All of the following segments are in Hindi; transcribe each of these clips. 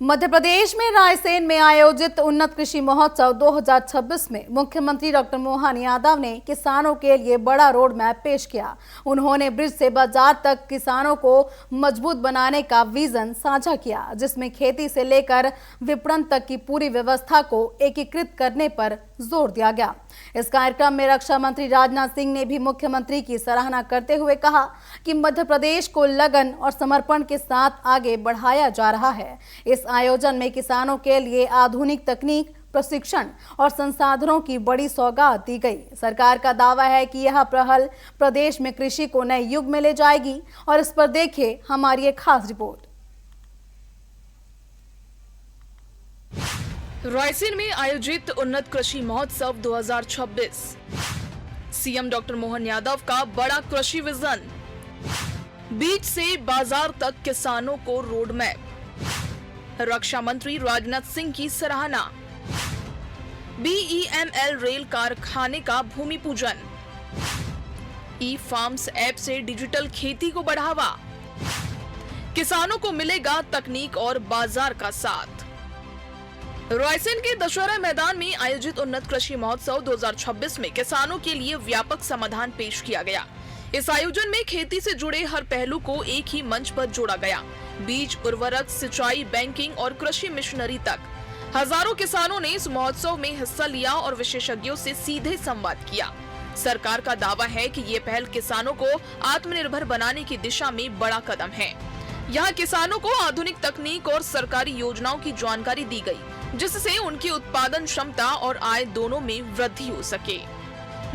मध्य प्रदेश में रायसेन में आयोजित उन्नत कृषि महोत्सव 2026 में मुख्यमंत्री डॉक्टर मोहन यादव ने किसानों के लिए बड़ा रोड मैप पेश किया। उन्होंने ब्रिज से बाजार तक किसानों को मजबूत बनाने का विजन साझा किया, जिसमें खेती से लेकर विपणन तक की पूरी व्यवस्था को एकीकृत करने पर जोर दिया गया। इस कार्यक्रम में रक्षा मंत्री राजनाथ सिंह ने भी मुख्यमंत्री की सराहना करते हुए कहा कि मध्य प्रदेश को लगन और समर्पण के साथ आगे बढ़ाया जा रहा है। इस आयोजन में किसानों के लिए आधुनिक तकनीक, प्रशिक्षण और संसाधनों की बड़ी सौगात दी गई। सरकार का दावा है कि यह पहल प्रदेश में कृषि को नए युग में ले जाएगी और इस पर देखिए हमारी एक खास रिपोर्ट। रायसेन में आयोजित उन्नत कृषि महोत्सव 2026। सीएम डॉक्टर मोहन यादव का बड़ा कृषि विजन, बीज से बाजार तक किसानों को रोड मैप। रक्षा मंत्री राजनाथ सिंह की सराहना। BEML रेल कारखाने का भूमि पूजन। ई फार्म्स ऐप से डिजिटल खेती को बढ़ावा। किसानों को मिलेगा तकनीक और बाजार का साथ। रायसेन के दशहरा मैदान में आयोजित उन्नत कृषि महोत्सव 2026 में किसानों के लिए व्यापक समाधान पेश किया गया। इस आयोजन में खेती से जुड़े हर पहलू को एक ही मंच पर जोड़ा गया। बीज, उर्वरक, सिंचाई, बैंकिंग और कृषि मिशनरी तक हजारों किसानों ने इस महोत्सव में हिस्सा लिया और विशेषज्ञों से सीधे संवाद किया। सरकार का दावा है कि ये पहल किसानों को आत्मनिर्भर बनाने की दिशा में बड़ा कदम है। यहाँ किसानों को आधुनिक तकनीक और सरकारी योजनाओं की जानकारी दी गई, जिससे उनकी उत्पादन क्षमता और आय दोनों में वृद्धि हो सके।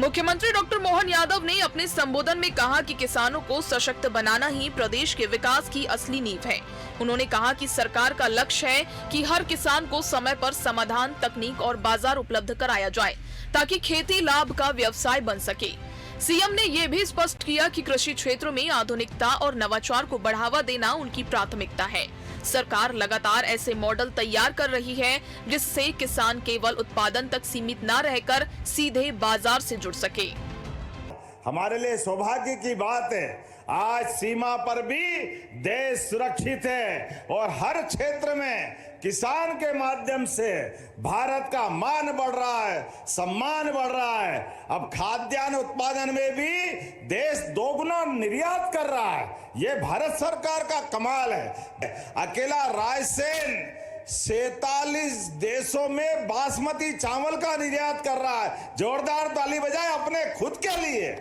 मुख्यमंत्री डॉक्टर मोहन यादव ने अपने संबोधन में कहा कि किसानों को सशक्त बनाना ही प्रदेश के विकास की असली नींव है। उन्होंने कहा कि सरकार का लक्ष्य है कि हर किसान को समय पर समाधान, तकनीक और बाजार उपलब्ध कराया जाए, ताकि खेती लाभ का व्यवसाय बन सके। सीएम ने ये भी स्पष्ट किया कि कृषि क्षेत्र में आधुनिकता और नवाचार को बढ़ावा देना उनकी प्राथमिकता है। सरकार लगातार ऐसे मॉडल तैयार कर रही है जिससे किसान केवल उत्पादन तक सीमित न रहकर सीधे बाजार से जुड़ सके। हमारे लिए सौभाग्य की बात है, आज सीमा पर भी देश सुरक्षित है और हर क्षेत्र में किसान के माध्यम से भारत का मान बढ़ रहा है, सम्मान बढ़ रहा है। अब खाद्यान्न उत्पादन में भी देश दोगुना निर्यात कर रहा है। ये भारत सरकार का कमाल है। अकेला रायसेन 47 देशों में बासमती चावल का निर्यात कर रहा है। जोरदार ताली बजाएं अपने खुद के लिए।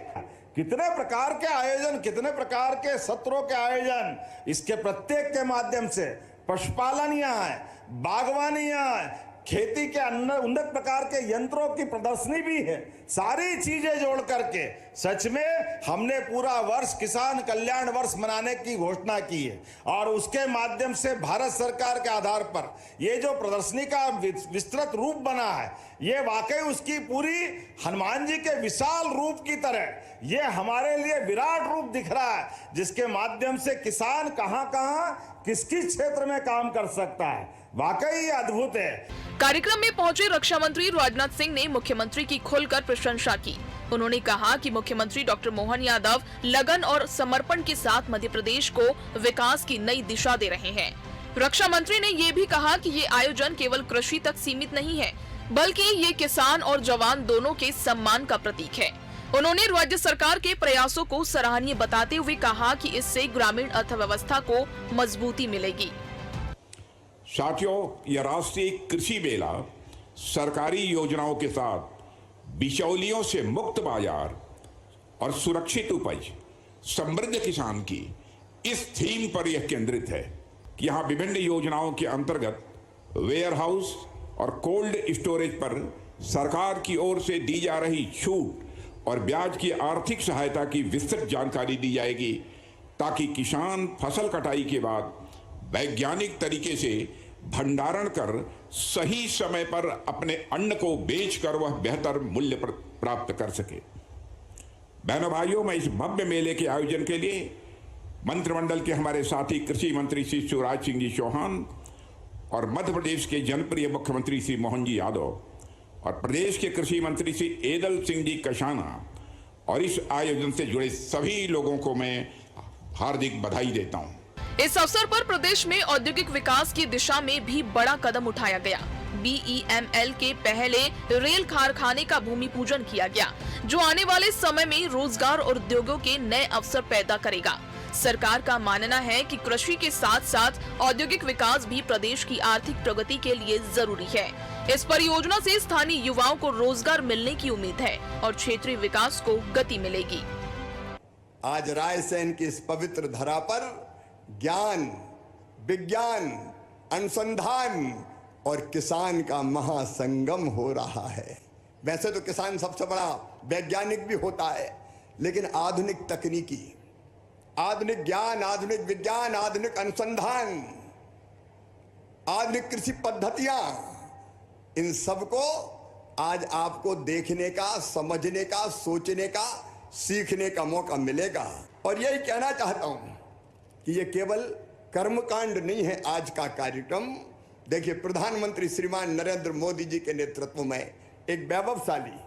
कितने प्रकार के आयोजन, कितने प्रकार के सत्रों के आयोजन, इसके प्रत्येक के माध्यम से पशुपालन यहाँ है, बागवानी यहाँ है, खेती के उन्नत प्रकार के यंत्रों की प्रदर्शनी भी है। सारी चीजें जोड़ करके सच में हमने पूरा वर्ष किसान कल्याण वर्ष मनाने की घोषणा की है और उसके माध्यम से भारत सरकार के आधार पर ये जो प्रदर्शनी का विस्तृत रूप बना है, ये वाकई उसकी पूरी हनुमान जी के विशाल रूप की तरह ये हमारे लिए विराट रूप दिख रहा है, जिसके माध्यम से किसान कहां-कहां किस-किस क्षेत्र में काम कर सकता है। वाकई अद्भुत है। कार्यक्रम में पहुंचे रक्षा मंत्री राजनाथ सिंह ने मुख्यमंत्री की खुलकर प्रशंसा की। उन्होंने कहा कि मुख्यमंत्री डॉक्टर मोहन यादव लगन और समर्पण के साथ मध्य प्रदेश को विकास की नई दिशा दे रहे हैं। रक्षा मंत्री ने ये भी कहा कि ये आयोजन केवल कृषि तक सीमित नहीं है, बल्कि ये किसान और जवान दोनों के सम्मान का प्रतीक है। उन्होंने राज्य सरकार के प्रयासों को सराहनीय बताते हुए कहा कि इससे ग्रामीण अर्थव्यवस्था को मजबूती मिलेगी। साथियों, यह राष्ट्रीय कृषि मेला सरकारी योजनाओं के साथ बिचौलियों से मुक्त बाजार और सुरक्षित उपज, समृद्ध किसान की इस थीम पर यह केंद्रित है कि यहाँ विभिन्न योजनाओं के अंतर्गत वेयर हाउस और कोल्ड स्टोरेज पर सरकार की ओर से दी जा रही छूट और ब्याज की आर्थिक सहायता की विस्तृत जानकारी दी जाएगी, ताकि किसान फसल कटाई के बाद वैज्ञानिक तरीके से भंडारण कर सही समय पर अपने अन्न को बेचकर वह बेहतर मूल्य प्राप्त कर सके। बहनों भाइयों, मैं इस भव्य मेले के आयोजन के लिए मंत्रिमंडल के हमारे साथी कृषि मंत्री श्री शिवराज सिंह जी चौहान और मध्य प्रदेश के जनप्रिय मुख्यमंत्री श्री मोहन जी यादव और प्रदेश के कृषि मंत्री श्री एदल सिंह जी कशाना और इस आयोजन से जुड़े सभी लोगों को मैं हार्दिक बधाई देता हूं। इस अवसर पर प्रदेश में औद्योगिक विकास की दिशा में भी बड़ा कदम उठाया गया। BEML के पहले रेल कारखाने का भूमि पूजन किया गया, जो आने वाले समय में रोजगार और उद्योगों के नए अवसर पैदा करेगा। सरकार का मानना है कि कृषि के साथ साथ औद्योगिक विकास भी प्रदेश की आर्थिक प्रगति के लिए जरूरी है। इस परियोजना से स्थानीय युवाओं को रोजगार मिलने की उम्मीद है और क्षेत्रीय विकास को गति मिलेगी। आज रायसेन की इस पवित्र धरा पर ज्ञान, विज्ञान, अनुसंधान और किसान का महासंगम हो रहा है। वैसे तो किसान सबसे बड़ा वैज्ञानिक भी होता है, लेकिन आधुनिक तकनीकी, आधुनिक ज्ञान, आधुनिक विज्ञान, आधुनिक अनुसंधान, आधुनिक कृषि पद्धतियां, इन सबको आज आपको देखने का, समझने का, सोचने का, सीखने का मौका मिलेगा। और यही कहना चाहता हूं कि ये केवल कर्मकांड नहीं है आज का कार्यक्रम। देखिए, प्रधानमंत्री श्रीमान नरेंद्र मोदी जी के नेतृत्व में एक वैभवशाली,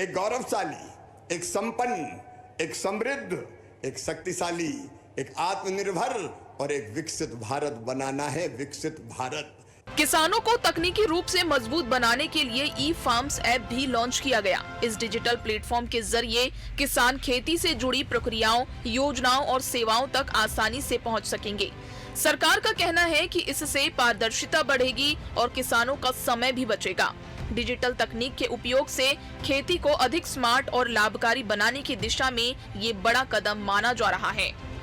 एक गौरवशाली, एक संपन्न, एक समृद्ध, एक शक्तिशाली, एक आत्मनिर्भर और एक विकसित भारत बनाना है। विकसित भारत। किसानों को तकनीकी रूप से मजबूत बनाने के लिए ई-फार्म्स ऐप भी लॉन्च किया गया। इस डिजिटल प्लेटफॉर्म के जरिए किसान खेती से जुड़ी प्रक्रियाओं, योजनाओं और सेवाओं तक आसानी से पहुंच सकेंगे। सरकार का कहना है कि इससे पारदर्शिता बढ़ेगी और किसानों का समय भी बचेगा। डिजिटल तकनीक के उपयोग से खेती को अधिक स्मार्ट और लाभकारी बनाने की दिशा में ये बड़ा कदम माना जा रहा है।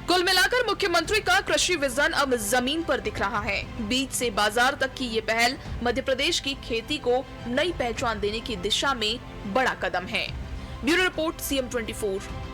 कुल मिलाकर मुख्यमंत्री का कृषि विजन अब जमीन पर दिख रहा है। बीज से बाजार तक की ये पहल मध्य प्रदेश की खेती को नई पहचान देने की दिशा में बड़ा कदम है। Bureau report CM24।